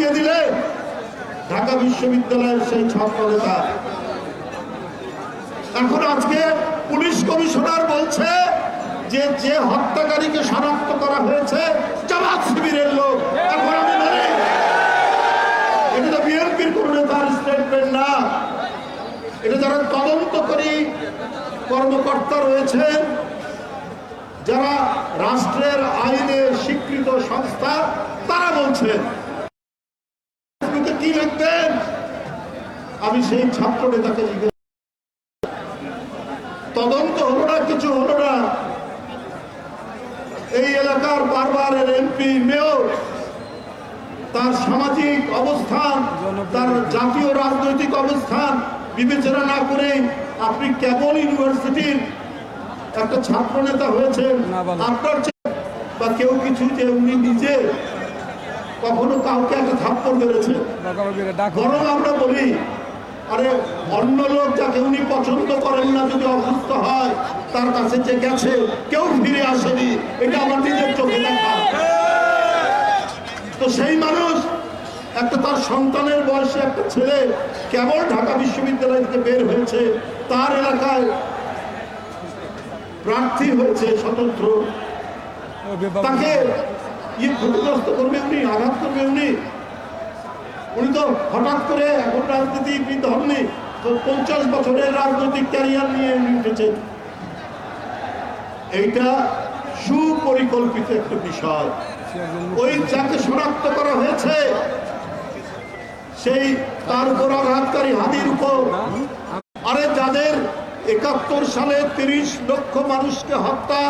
উড়িয়ে দিলে ঢাকা বিশ্ববিদ্যালয়ের সেই ছাত্র নেতা। এখন আজকে পুলিশ কমিশনার বলছে যে যে হত্যাকারীকে শনাক্ত করা হয়েছে জামাত শিবিরের লোক। এখন আমি বলি এটা তো বিএনপির কোন নেতার স্টেটমেন্ট না, এটা যারা তদন্তকারী কর্মকর্তা রয়েছেন, যারা রাষ্ট্রের আইনে স্বীকৃত সংস্থা, তারা বলছেন। কি লিখবেন? আমি সেই ছাত্র নেতাকে লিখে তদন্ত হলো না, কিছু হলো না। এই এলাকার বারবারের এমপি, মেয়র তার সামাজিক অবস্থান, তার জাতীয় রাজনৈতিক অবস্থান বিবেচনা না করে আপনি কেবল ইউনিভার্সিটির একটা ছাত্র নেতা হয়েছেন, আপনার বা কেউ কিছু যে উনি নিজে কখনো কাউকে একটা থাপ্পড় মেরেছে। বরং আমরা বলি, আরে অন্য লোক যাকে উনি পছন্দ করেন না যদি অসুস্থ হয়, তার কাছে যে গেছে কেউ ফিরে আসেনি, এটা আমার নিজের চোখে দেখা। তো সেই মানুষ একটা তার সন্তানের বয়সে একটা ছেলে কেবল ঢাকা বিশ্ববিদ্যালয় থেকে বের হয়েছে, তার এলাকায় প্রার্থী হয়েছে স্বতন্ত্র, তাকে ক্ষতিগ্রস্ত করবে উনি, আঘাত করবে উনি। উনি তো হঠাৎ করে এখন রাজনীতিবিদ হননি, তো 50 বছরের রাজনৈতিক ক্যারিয়ার নিয়ে উনি উঠেছেন। এইটা সুপরিকল্পিত একটা বিষয়। ওই যাকে শনাক্ত করা হয়েছে সেই তার উপর আঘাতকারী হাদির উপর, আরে যাদের 71 সালে 30 লক্ষ মানুষকে হত্যা,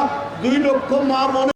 2 লক্ষ মা মনে